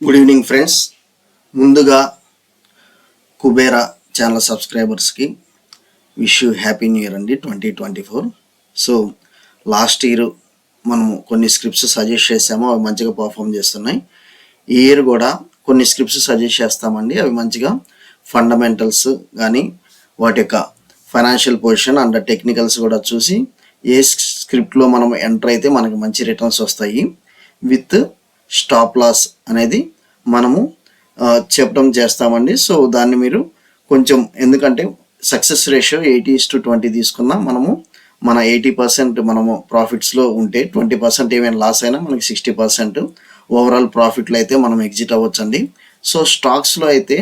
Good evening friends. ముందుగా Kubera channel సబ్స్క్రైబర్స్కి wish you happy new year అండి 2024. సో లాస్ట్ ఇయర్ మనము కొన్ని స్క్రిప్ట్స్ సజెస్ట్ చేసాము, అవి మంచిగా పర్ఫామ్ చేస్తున్నాయి. ఈ ఇయర్ కూడా కొన్ని స్క్రిప్ట్స్ సజెస్ట్ చేస్తామండి, అవి మంచిగా ఫండమెంటల్స్ కానీ వాటి యొక్క ఫైనాన్షియల్ పొజిషన్ అండ్ టెక్నికల్స్ కూడా చూసి ఏ స్క్రిప్ట్లో మనం ఎంటర్ అయితే మనకి మంచి రిటర్న్స్ వస్తాయి విత్ స్టాప్ లాస్ అనేది మనము చెప్పడం చేస్తామండి. సో దాన్ని మీరు కొంచెం, ఎందుకంటే సక్సెస్ రేషియో 80:20 తీసుకున్నా మనము మన 80% మనము ప్రాఫిట్స్లో ఉంటే 20% ఏమైనా లాస్ అయినా మనకి 60% ఓవరాల్ ప్రాఫిట్లో అయితే మనం ఎగ్జిట్ అవ్వచ్చండి. సో స్టాక్స్లో అయితే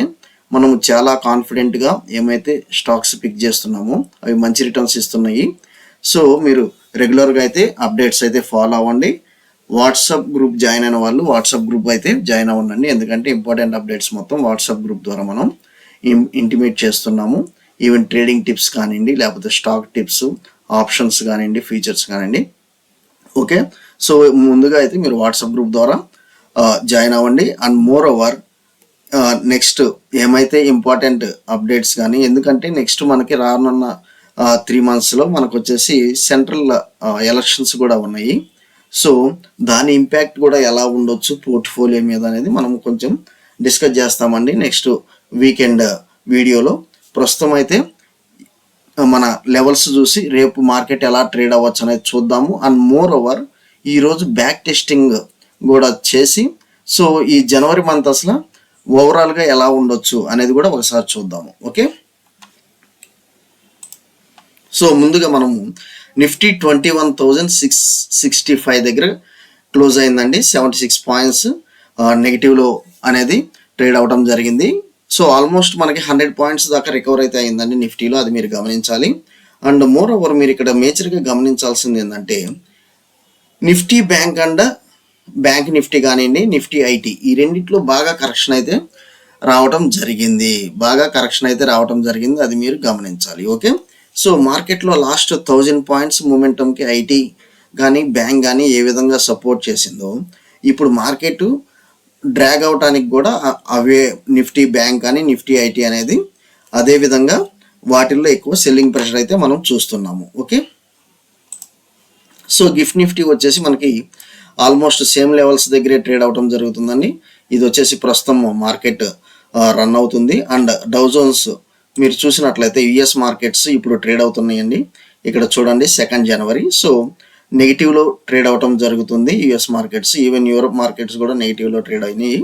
మనము చాలా కాన్ఫిడెంట్గా ఏమైతే స్టాక్స్ పిక్ చేస్తున్నామో అవి మంచి రిటర్న్స్ ఇస్తున్నాయి. సో మీరు రెగ్యులర్గా అయితే అప్డేట్స్ అయితే ఫాలో అవ్వండి. వాట్సాప్ గ్రూప్ జాయిన్ అయిన వాళ్ళు వాట్సాప్ గ్రూప్ అయితే జాయిన్ అవ్వండి, ఎందుకంటే ఇంపార్టెంట్ అప్డేట్స్ మొత్తం వాట్సాప్ గ్రూప్ ద్వారా మనం ఇంటిమేట్ చేస్తున్నాము. ఈవెన్ ట్రేడింగ్ టిప్స్ కానివ్వండి, లేకపోతే స్టాక్ టిప్స్, ఆప్షన్స్ కానివ్వండి, ఫీచర్స్ కానివ్వండి. ఓకే, సో ముందుగా అయితే మీరు వాట్సాప్ గ్రూప్ ద్వారా జాయిన్ అవ్వండి. అండ్ మోర్ ఓవర్ నెక్స్ట్ ఏమైతే ఇంపార్టెంట్ అప్డేట్స్ కానీ, ఎందుకంటే నెక్స్ట్ మనకి రానున్న 3 monthsలో మనకు వచ్చేసి సెంట్రల్ ఎలక్షన్స్ కూడా ఉన్నాయి. సో దాని ఇంపాక్ట్ కూడా ఎలా ఉండొచ్చు పోర్ట్ఫోలియో మీద అనేది మనం కొంచెం డిస్కస్ చేస్తామండి నెక్స్ట్ వీకెండ్ వీడియోలో. ప్రస్తుతం అయితే మన లెవెల్స్ చూసి రేపు మార్కెట్ ఎలా ట్రేడ్ అవ్వచ్చు అనేది చూద్దాము. అండ్ మోర్ ఓవర్ ఈరోజు బ్యాక్ టెస్టింగ్ కూడా చేసి, సో ఈ జనవరి మంత్ అసలు ఓవరాల్గా ఎలా ఉండొచ్చు అనేది కూడా ఒకసారి చూద్దాము. ఓకే, సో ముందుగా మనము నిఫ్టీ 21,665 దగ్గర క్లోజ్ అయిందండి. 76 పాయింట్స్ నెగిటివ్లో అనేది ట్రేడ్ అవడం జరిగింది. సో ఆల్మోస్ట్ మనకి 100 పాయింట్స్ దాకా రికవర్ అయితే అయిందండి నిఫ్టీలో, అది మీరు గమనించాలి. అండ్ మోర్ ఓవర్ మీరు ఇక్కడ మేజర్గా గమనించాల్సింది ఏంటంటే Nifty bank and bank Nifty కానివ్వండి, నిఫ్టీ ఐటీ, ఈ రెండిట్లో బాగా కరెక్షన్ అయితే రావడం జరిగింది, అది మీరు గమనించాలి. ఓకే, సో మార్కెట్లో లాస్ట్ 1000 పాయింట్స్ మూమెంటంకి ఐటీ కానీ బ్యాంక్ కానీ ఏ విధంగా సపోర్ట్ చేసిందో, ఇప్పుడు మార్కెట్ డ్రాగ్ అవటానికి కూడా అవే నిఫ్టీ బ్యాంక్ కానీ నిఫ్టీ ఐటీ అనేది అదే విధంగా వాటిల్లో ఎక్కువ సెల్లింగ్ ప్రెషర్ అయితే మనం చూస్తున్నాము. ఓకే, సో గిఫ్ట్ నిఫ్టీ వచ్చేసి మనకి ఆల్మోస్ట్ సేమ్ లెవెల్స్ దగ్గరే ట్రేడ్ అవడం జరుగుతుందండి. ఇది వచ్చేసి ప్రస్తుతం మార్కెట్ రన్ అవుతుంది. అండ్ డౌ జోన్స్ మీరు చూసినట్లయితే యుఎస్ మార్కెట్స్ ఇప్పుడు ట్రేడ్ అవుతున్నాయండి. ఇక్కడ చూడండి 2 జనవరి, సో నెగిటివ్లో ట్రేడ్ అవటం జరుగుతుంది US markets. Even Europe markets కూడా నెగిటివ్లో ట్రేడ్ అయినాయి.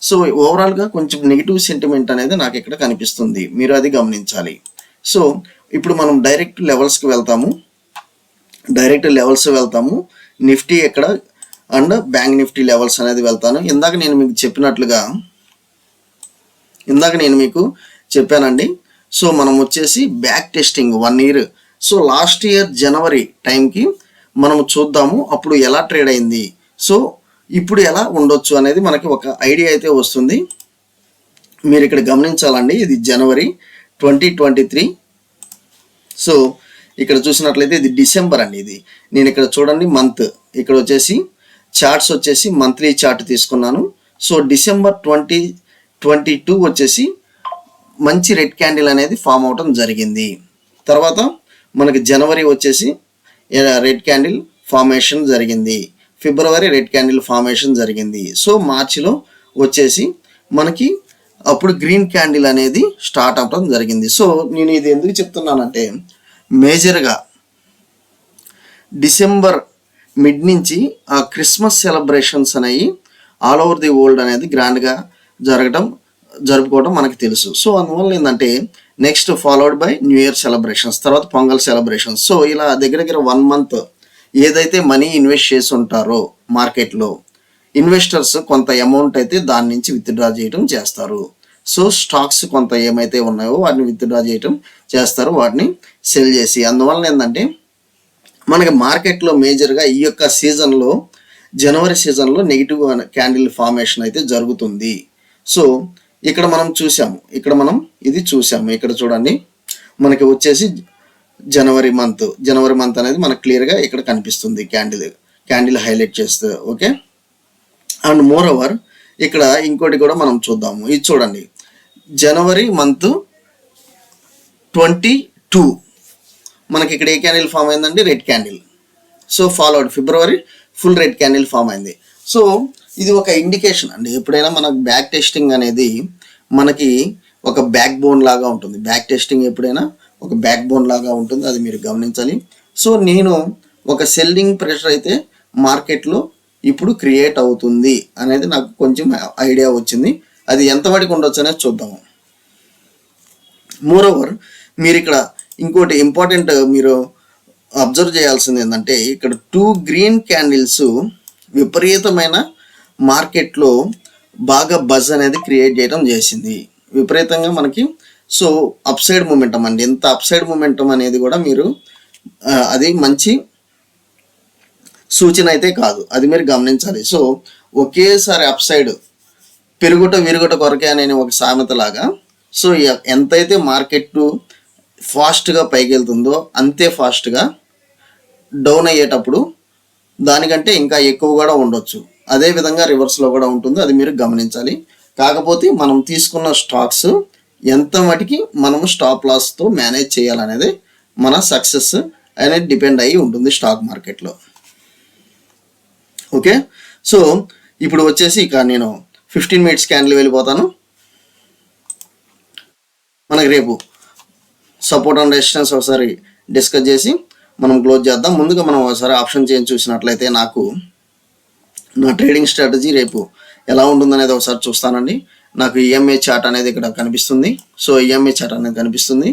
సో ఓవరాల్గా కొంచెం నెగిటివ్ సెంటిమెంట్ అనేది నాకు ఇక్కడ కనిపిస్తుంది, మీరు అది గమనించాలి. సో ఇప్పుడు మనం డైరెక్ట్ లెవెల్స్కి వెళ్తాము, నిఫ్టీ ఎక్కడ అండ్ బ్యాంక్ నిఫ్టీ లెవెల్స్ అనేది వెళ్తాను. ఇందాక నేను మీకు చెప్పానండి. సో మనం వచ్చేసి back testing 1 year, so last year జనవరి టైంకి మనం చూద్దాము అప్పుడు ఎలా ట్రేడ్ అయింది, సో ఇప్పుడు ఎలా ఉండొచ్చు అనేది మనకి ఒక ఐడియా అయితే వస్తుంది. మీరు ఇక్కడ గమనించాలండి, ఇది జనవరి 2023. సో ఇక్కడ చూసినట్లయితే ఇది డిసెంబర్ అండి. ఇది నేను ఇక్కడ చూడండి మంత్, ఇక్కడ వచ్చేసి చార్ట్స్ వచ్చేసి మంత్లీ చార్ట్ తీసుకున్నాను. సో డిసెంబర్ 2022 వచ్చేసి మంచి రెడ్ క్యాండిల్ అనేది ఫామ్ అవటం జరిగింది. తర్వాత మనకి జనవరి వచ్చేసి రెడ్ క్యాండిల్ ఫార్మేషన్ జరిగింది, ఫిబ్రవరి రెడ్ క్యాండిల్ ఫార్మేషన్ జరిగింది. సో మార్చిలో వచ్చేసి మనకి అప్పుడు గ్రీన్ క్యాండిల్ అనేది స్టార్ట్ అవటం జరిగింది. సో నేను ఇది ఎందుకు చెప్తున్నానంటే మేజర్గా డిసెంబర్ మిడ్ నుంచి ఆ క్రిస్మస్ సెలబ్రేషన్స్ అనేవి ఆల్ ఓవర్ ది వరల్డ్ అనేది గ్రాండ్గా జరుపుకోవడం మనకి తెలుసు. సో అందువల్ల ఏంటంటే next followed by new year celebrations, తర్వాత పొంగల్ సెలబ్రేషన్స్. సో ఇలా దగ్గర 1 month ఏదైతే మనీ ఇన్వెస్ట్ చేసి ఉంటారో మార్కెట్లో ఇన్వెస్టర్స్ కొంత అమౌంట్ అయితే దాని నుంచి విత్డ్రా చేయడం చేస్తారు. సో స్టాక్స్ కొంత ఏమైతే ఉన్నాయో వాటిని విత్డ్రా చేయడం చేస్తారు, వాటిని సెల్ చేసి. అందువల్ల ఏంటంటే మనకి మార్కెట్లో మేజర్గా ఈ యొక్క సీజన్లో, జనవరి సీజన్లో నెగిటివ్ క్యాండిల్ ఫార్మేషన్ అయితే జరుగుతుంది. సో ఇక్కడ మనం చూసాము, ఇక్కడ చూడండి మనకి వచ్చేసి జనవరి మంత్ అనేది మనకు క్లియర్గా ఇక్కడ కనిపిస్తుంది క్యాండిల్ హైలైట్ చేస్తే. ఓకే, అండ్ మోర్ ఓవర్ ఇక్కడ ఇంకోటి కూడా మనం చూద్దాము. ఇది చూడండి, జనవరి మంత్ 22 మనకి ఇక్కడ ఏ క్యాండిల్ ఫామ్ అయిందండి? Red candle. సో ఫాలోడ్ ఫిబ్రవరి ఫుల్ రెడ్ క్యాండిల్ ఫామ్ అయింది. సో ఇది ఒక ఇండికేషన్ అండి. ఎప్పుడైనా మనకు బ్యాక్ టెస్టింగ్ అనేది మనకి ఒక బ్యాక్ బోన్ లాగా ఉంటుంది. బ్యాక్ టెస్టింగ్ ఎప్పుడైనా ఒక బ్యాక్ బోన్ లాగా ఉంటుంది, అది మీరు గమనించాలి. సో నేను ఒక సెల్లింగ్ ప్రెషర్ అయితే మార్కెట్లో ఇప్పుడు క్రియేట్ అవుతుంది అనేది నాకు కొంచెం ఐడియా వచ్చింది. అది ఎంతవరకు ఉండొచ్చు అనేది చూద్దాము. మోరోవర్ మీరు ఇక్కడ ఇంకోటి ఇంపార్టెంట్ మీరు అబ్జర్వ్ చేయాల్సింది ఏంటంటే, ఇక్కడ 2 గ్రీన్ క్యాండిల్స్ విపరీతమైన మార్కెట్లో బాగా బజ్ అనేది క్రియేట్ చేయడం చేసింది విపరీతంగా మనకి. సో అప్ సైడ్ మూమెంటం అండి, ఎంత అప్ సైడ్ మూమెంటం అనేది కూడా మీరు అది మంచి సూచన అయితే కాదు, అది మీరు గమనించాలి. సో ఒకేసారి అప్ సైడ్ పెరుగుట విరుగుట కొరకే అనే ఒక సామెత లాగా, సో ఎంతైతే మార్కెట్ ఫాస్ట్గా పైకి వెళ్తుందో అంతే ఫాస్ట్గా డౌన్ అయ్యేటప్పుడు దానికంటే ఇంకా ఎక్కువ కూడా ఉండొచ్చు. అదేవిధంగా రివర్స్లో కూడా ఉంటుంది, అది మీరు గమనించాలి. కాకపోతే మనం తీసుకున్న స్టాక్స్ ఎంత మటుకి మనము స్టాప్ లాస్తో మేనేజ్ చేయాలనేది మన సక్సెస్ అనేది డిపెండ్ అయ్యి ఉంటుంది స్టాక్ మార్కెట్లో. ఓకే, సో ఇప్పుడు వచ్చేసి ఇక నేను 15 మినిట్స్ క్యాండిల్ వెళ్ళిపోతాను. మనకి రేపు సపోర్ట్ అండ్ రెసిస్టెన్స్ ఒకసారి డిస్కస్ చేసి మనం క్లోజ్ చేద్దాం. ముందుగా మనం ఒకసారి ఆప్షన్ చేంజ్ చూసినట్లయితే నాకు నా ట్రేడింగ్ స్ట్రాటజీ రేపు ఎలా ఉంటుందనేది ఒకసారి చూస్తానండి. నాకు ఈఎంఏ చార్ట్ అనేది ఇక్కడ కనిపిస్తుంది. సో ఈఎంఏ చార్ట్ అనేది కనిపిస్తుంది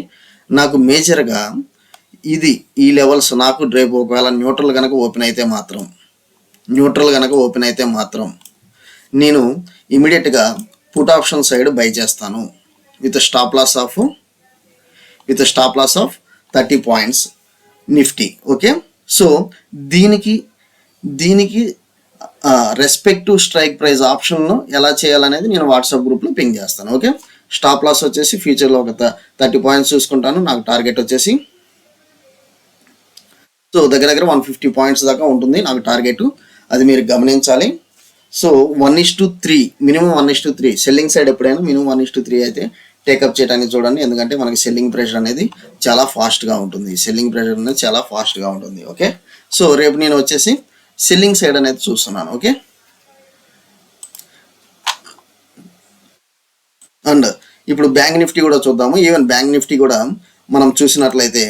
నాకు మేజర్గా. ఇది ఈ లెవెల్స్ నాకు రేపు ఒకవేళ న్యూట్రల్ కనుక ఓపెన్ అయితే మాత్రం నేను ఇమీడియట్గా పుట్ ఆప్షన్ సైడ్ బై చేస్తాను with stop loss of 30 points Nifty. Okay, so దీనికి రెస్పెక్టివ్ స్ట్రైక్ ప్రైస్ ఆప్షన్ను ఎలా చేయాలనేది నేను వాట్సాప్ గ్రూప్లో పింగ్ చేస్తాను. ఓకే, స్టాప్ లాస్ వచ్చేసి ఫ్యూచర్లో ఒక 30 పాయింట్స్ చూసుకుంటాను. నాకు టార్గెట్ వచ్చేసి సో దగ్గర 150 పాయింట్స్ దాకా ఉంటుంది నాకు టార్గెట్, అది మీరు గమనించాలి. సో 1:3 మినిమం 1:3 సెల్లింగ్ సైడ్ ఎప్పుడైనా మినిమం 1:3 అయితే టేకప్ చేయడానికి చూడండి. ఎందుకంటే మనకి సెల్లింగ్ ప్రెషర్ అనేది చాలా ఫాస్ట్గా ఉంటుంది. ఓకే, సో రేపు నేను వచ్చేసి సెల్లింగ్ సైడ్ అనేది చూస్తున్నాను. ఓకే, అండ్ ఇప్పుడు బ్యాంక్ నిఫ్టీ కూడా చూద్దాము. ఈవెన్ బ్యాంక్ నిఫ్టీ కూడా మనం చూసినట్లయితే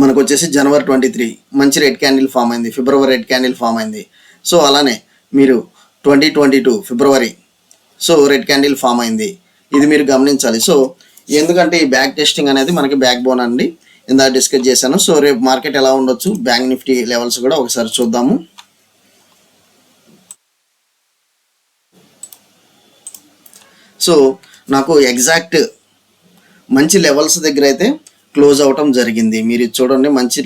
మనకు వచ్చేసి జనవరి 23 మంచి రెడ్ క్యాండిల్ ఫామ్ అయింది, ఫిబ్రవరి రెడ్ క్యాండిల్ ఫామ్ అయింది. సో అలానే మీరు 2022 February so red candle form అయింది, ఇది మీరు గమనించాలి. సో ఎందుకంటే ఈ బ్యాక్ టెస్టింగ్ అనేది మనకి బ్యాక్ బోన్ అండి, ఇందాక డిస్కస్ చేశాను. సో రేపు మార్కెట్ ఎలా ఉండొచ్చు, బ్యాంక్ నిఫ్టీ లెవెల్స్ కూడా ఒకసారి చూద్దాము. సో నాకు ఎగ్జాక్ట్ మంచి లెవెల్స్ దగ్గర అయితే క్లోజ్ అవటం జరిగింది. మీరు చూడండి, మంచి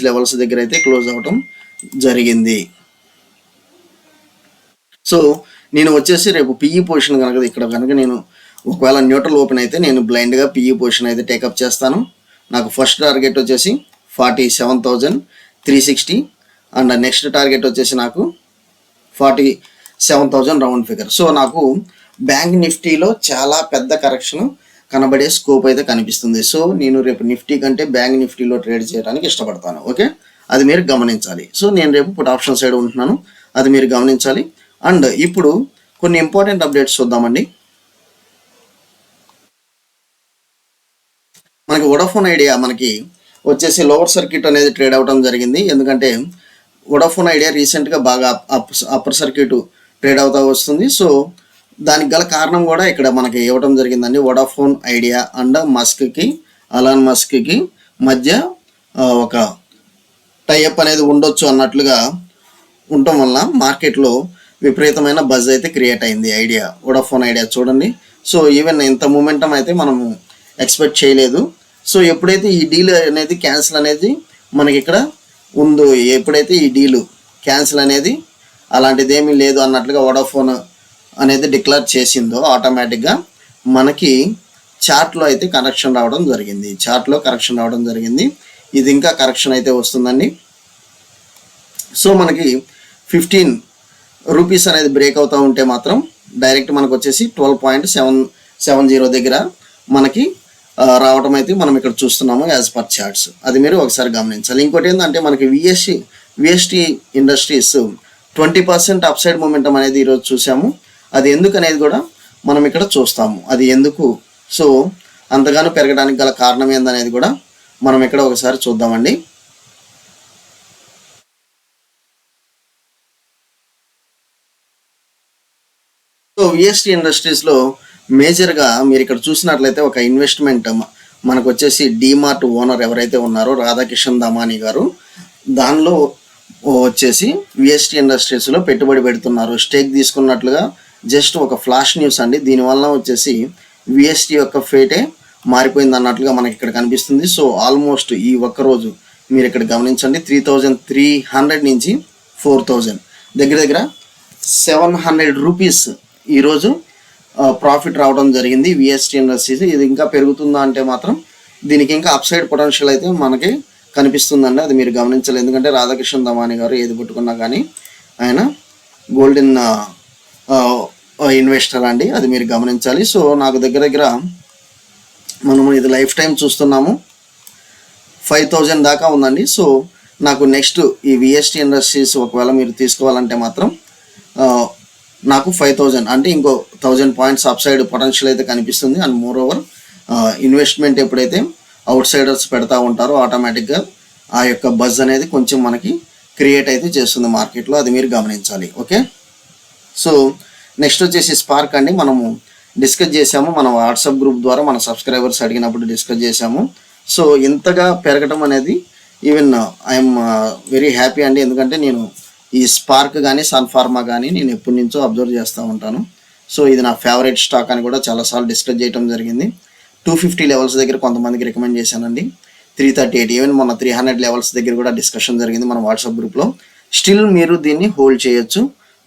లెవెల్స్ దగ్గర అయితే క్లోజ్ అవటం జరిగింది. సో నేను వచ్చేసి రేపు పిఈ పొజిషన్ కనుక ఇక్కడ కనుక నేను ఒకవేళ న్యూట్రల్ ఓపెన్ అయితే నేను బ్లైండ్గా పిఈ పొజిషన్ అయితే టేకప్ చేస్తాను. నాకు ఫస్ట్ టార్గెట్ వచ్చేసి 47,360 అండ్ నెక్స్ట్ టార్గెట్ వచ్చేసి నాకు 47,000 రౌండ్ ఫిగర్. సో నాకు బ్యాంక్ నిఫ్టీలో చాలా పెద్ద కరెక్షన్ కనబడే స్కోప్ అయితే కనిపిస్తుంది. సో నేను రేపు నిఫ్టీ కంటే బ్యాంక్ నిఫ్టీలో ట్రేడ్ చేయడానికి ఇష్టపడతాను. ఓకే, అది మీరు గమనించాలి. సో నేను రేపు పుట్ ఆప్షన్ సైడ్ ఉంటున్నాను, అది మీరు గమనించాలి. అండ్ ఇప్పుడు కొన్ని ఇంపార్టెంట్ అప్డేట్స్ చూద్దామండి. మనకి వోడాఫోన్ ఐడియా మనకి వచ్చేసి లోవర్ సర్క్యూట్ అనేది ట్రేడ్ అవడం జరిగింది. ఎందుకంటే వోడాఫోన్ ఐడియా రీసెంట్గా బాగా అప్పర్ సర్క్యూట్ ట్రేడ్ అవుతూ వస్తుంది. సో దానికి గల కారణం కూడా ఇక్కడ మనకి ఇవ్వడం జరిగిందండి. వోడాఫోన్ ఐడియా అండ్ అలాన్ మస్క్కి మధ్య ఒక టైఅప్ అనేది ఉండొచ్చు అన్నట్లుగా ఉండటం వల్ల మార్కెట్లో విపరీతమైన బజ్ అయితే క్రియేట్ అయింది వోడాఫోన్ ఐడియా చూడండి. సో ఈవెన్ ఇంత మూమెంటం అయితే మనము ఎక్స్పెక్ట్ చేయలేదు. సో ఎప్పుడైతే ఈ డీల్ అనేది క్యాన్సిల్ అనేది మనకి ఇక్కడ ఉందో, ఎప్పుడైతే ఈ డీలు క్యాన్సిల్ అనేది అలాంటిది ఏమీ లేదు అన్నట్లుగా వోడాఫోన్ అనేది డిక్లేర్ చేసిందో ఆటోమేటిక్గా మనకి చార్ట్లో అయితే కరెక్షన్ రావడం జరిగింది. ఇది ఇంకా కరెక్షన్ అయితే వస్తుందండి. సో మనకి 15 రూపీస్ అనేది బ్రేక్ అవుతూ ఉంటే మాత్రం డైరెక్ట్ మనకు వచ్చేసి 12.770 దగ్గర మనకి రావటం అయితే మనం ఇక్కడ చూస్తున్నాము యాజ్ పర్ చార్ట్స్. అది మీరు ఒకసారి గమనించాలి. ఇంకోటి ఏంటంటే మనకి VST industries 20% up side momentum అనేది ఈరోజు చూసాము. అది ఎందుకు అనేది కూడా మనం ఇక్కడ చూస్తాము. అది ఎందుకు సో అంతగానో పెరగడానికి గల కారణం ఏందనేది కూడా మనం ఇక్కడ ఒకసారి చూద్దామండి. సో విఎస్టీ ఇండస్ట్రీస్లో మేజర్గా మీరు ఇక్కడ చూసినట్లయితే ఒక ఇన్వెస్ట్మెంట్ మనకు వచ్చేసి డీమార్ట్ ఓనర్ ఎవరైతే ఉన్నారో రాధాకిషన్ దమానీ గారు, దానిలో వచ్చేసి విఎస్టీ ఇండస్ట్రీస్లో పెట్టుబడి పెడుతున్నారు. స్టేక్ తీసుకున్నట్లుగా జస్ట్ ఒక ఫ్లాష్ న్యూస్ అండి. దీనివల్ల వచ్చేసి విఎస్టీ యొక్క ఫేటే మారిపోయింది అన్నట్లుగా మనకి ఇక్కడ కనిపిస్తుంది. సో ఆల్మోస్ట్ ఈ ఒక్కరోజు మీరు ఇక్కడ గమనించండి 3,300 నుంచి 4,000 దగ్గర 700 రూపీస్ ఈరోజు ప్రాఫిట్ రావడం జరిగింది విఎస్టీ ఇండస్ట్రీస్. ఇది ఇంకా పెరుగుతుందా అంటే మాత్రం దీనికి ఇంకా అప్సైడ్ పొటెన్షియల్ అయితే మనకి కనిపిస్తుందండి. అది మీరు గమనించాలి. ఎందుకంటే రాధాకిషన్ దమానీ గారు ఏది పట్టుకున్నా కానీ ఆయన గోల్డెన్ ఇన్వెస్టర్ అండి, అది మీరు గమనించాలి. సో నాకు దగ్గర మనము ఇది లైఫ్ టైం చూస్తున్నాము 5,000 దాకా ఉందండి. సో నాకు నెక్స్ట్ ఈ విఎస్టీ ఇండస్ట్రీస్ ఒకవేళ మీరు తీసుకోవాలంటే మాత్రం నాకు 5,000 అంటే ఇంకో 1,000 పాయింట్స్ అప్ సైడ్ పొటెన్షియల్ అయితే కనిపిస్తుంది. అండ్ మోర్ ఓవర్ ఇన్వెస్ట్మెంట్ ఎప్పుడైతే అవుట్ సైడర్స్ పెడతా ఉంటారో ఆటోమేటిక్గా ఆ యొక్క బజ్ అనేది కొంచెం మనకి క్రియేట్ అయితే చేస్తుంది మార్కెట్లో, అది మీరు గమనించాలి. ఓకే, సో నెక్స్ట్ వచ్చేసి స్పార్క్ అండి. మనము డిస్కస్ చేసాము మన వాట్సాప్ గ్రూప్ ద్వారా, మన సబ్స్క్రైబర్స్ అడిగినప్పుడు డిస్కస్ చేసాము. సో ఇంతగా పెరగడం అనేది ఈవెన్ ఐఎమ్ వెరీ హ్యాపీ అండి. ఎందుకంటే నేను ఈ స్పార్క్ కానీ సన్ఫార్మా కానీ నేను ఎప్పటి నుంచో అబ్జర్వ్ చేస్తూ ఉంటాను. సో ఇది నా ఫేవరెట్ స్టాక్ అని కూడా చాలాసార్లు డిస్కస్ చేయడం జరిగింది. 250 లెవెల్స్ దగ్గర కొంతమందికి రికమెండ్ చేశానండి. 338 ఈవెన్ మొన్న 300 లెవెల్స్ దగ్గర కూడా డిస్కషన్ జరిగింది మన వాట్సాప్ గ్రూప్లో. స్టిల్ మీరు దీన్ని హోల్డ్ చేయొచ్చు,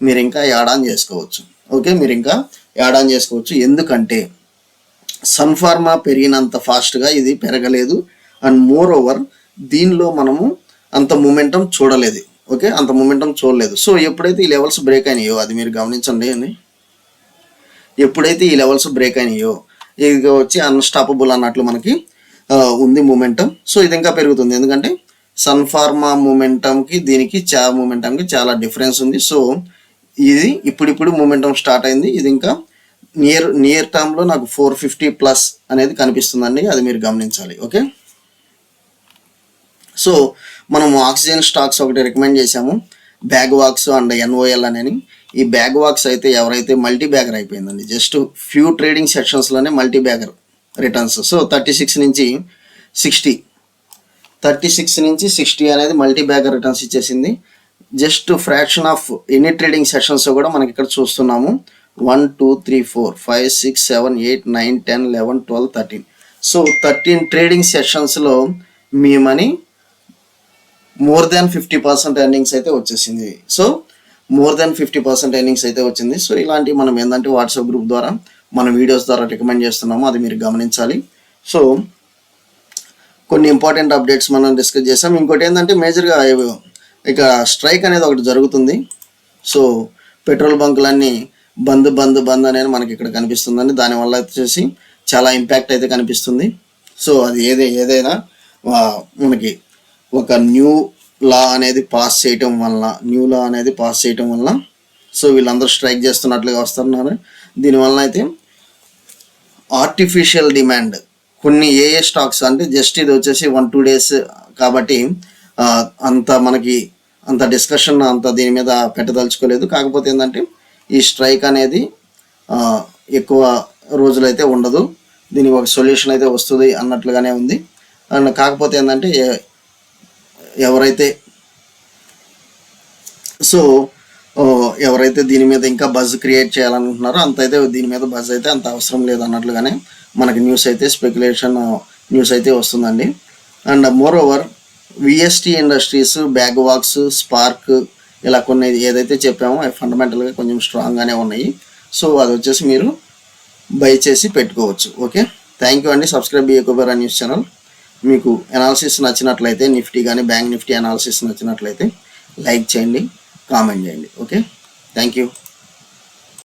మీరు ఇంకా యాడ్ ఆన్ చేసుకోవచ్చు. ఓకే, మీరు ఇంకా యాడ్ ఆన్ చేసుకోవచ్చు. ఎందుకంటే సన్ఫార్మా పెరిగినంత ఫాస్ట్గా ఇది పెరగలేదు. అండ్ మోర్ ఓవర్ దీనిలో మనము అంత మూమెంటం చూడలేదు. ఓకే, అంత మూమెంటం చూడలేదు. సో ఎప్పుడైతే ఈ లెవెల్స్ బ్రేక్ అయినాయో అది మీరు గమనించండి అండి. ఎప్పుడైతే ఈ లెవెల్స్ బ్రేక్ అయినాయో ఇది వచ్చి అన్స్టాపబుల్ అన్నట్లు మనకి ఉంది మూమెంటం. సో ఇది ఇంకా పెరుగుతుంది. ఎందుకంటే సన్ఫార్మా మూమెంటంకి దీనికి మూమెంటంకి చాలా డిఫరెన్స్ ఉంది. సో ఇది ఇప్పుడు మూమెంటం స్టార్ట్ అయింది. ఇది ఇంకా నియర్ టర్మ్లో నాకు 450+ అనేది కనిపిస్తుందండి, అది మీరు గమనించాలి. ఓకే, సో మనము ఆక్సిజన్ స్టాక్స్ ఒకటి రికమెండ్ చేసాము, బ్యాగ్ వాక్స్ అండ్ ఎన్ఓఎల్ అని. ఈ బ్యాగ్ వాక్స్ అయితే ఎవరైతే మల్టీ బ్యాగర్ అయిపోయిందండి, జస్ట్ ఫ్యూ ట్రేడింగ్ సెషన్స్లోనే మల్టీ బ్యాగర్ రిటర్న్స్. సో 36 నుంచి 60 అనేది మల్టీ బ్యాగర్ రిటర్న్స్ ఇచ్చేసింది. Just fraction of any trading sessions కూడా మనకి ఇక్కడ చూస్తున్నాము. 1 2 3 4 5 6 7 8 9 10 11 12 13. సో 13 ట్రేడింగ్ సెషన్స్లో మీ మనీ మోర్ దాన్ 50% ఎర్నింగ్స్ అయితే వచ్చేసింది. సో మోర్ దాన్ 50% ఎర్నింగ్స్ అయితే వచ్చింది. సో ఇలాంటివి మనం ఏంటంటే వాట్సాప్ గ్రూప్ ద్వారా మన వీడియోస్ ద్వారా రికమెండ్ చేస్తున్నాము, అది మీరు గమనించాలి. సో కొన్ని ఇంపార్టెంట్ అప్డేట్స్ మనం డిస్కస్ చేసాం. ఇంకోటి ఏంటంటే మేజర్గా ఇక స్ట్రైక్ అనేది ఒకటి జరుగుతుంది. సో పెట్రోల్ బంకులన్నీ బంద్ అనేది మనకి ఇక్కడ కనిపిస్తుందండి. దానివల్ల వచ్చేసి చాలా ఇంపాక్ట్ అయితే కనిపిస్తుంది. సో అది ఏదైనా మనకి ఒక న్యూ లా అనేది పాస్ చేయటం వల్ల సో వీళ్ళందరూ స్ట్రైక్ చేస్తున్నట్లుగా వస్తున్నారు. దీనివల్ల అయితే ఆర్టిఫిషియల్ డిమాండ్ కొన్ని ఏ స్టాక్స్ అంటే జస్ట్ ఇది వచ్చేసి 1-2 days కాబట్టి అంత మనకి అంత డిస్కషన్ అంత దీని మీద పెట్టదలుచుకోలేదు. కాకపోతే ఏంటంటే ఈ స్ట్రైక్ అనేది ఎక్కువ రోజులైతే ఉండదు, దీనికి ఒక సొల్యూషన్ అయితే వస్తుంది అన్నట్లుగానే ఉంది. అండ్ కాకపోతే ఏంటంటే ఎవరైతే దీని మీద ఇంకా బజ్ క్రియేట్ చేయాలనుకుంటున్నారో అంతైతే దీని మీద బజ్ అయితే అంత అవసరం లేదు అన్నట్లుగానే మనకి న్యూస్ అయితే స్పెక్యులేషన్ న్యూస్ అయితే వస్తుందండి. And moreover VST Industries, బ్యాగ్ వాక్స్, స్పార్క్ ఇలా కొన్ని ఏదైతే చెప్పామో అవి ఫండమెంటల్గా కొంచెం స్ట్రాంగ్గానే ఉన్నాయి. సో అది వచ్చేసి మీరు బై చేసి పెట్టుకోవచ్చు. ఓకే, థ్యాంక్ యూ అండి. సబ్స్క్రైబ్ చేయకపోయారా న్యూస్ ఛానల్. మీకు అనాలిసిస్ నచ్చినట్లయితే నిఫ్టీ కానీ బ్యాంక్ నిఫ్టీ అనాలిసిస్ నచ్చినట్లయితే లైక్ చేయండి, కామెంట్ చేయండి. Okay, thank you.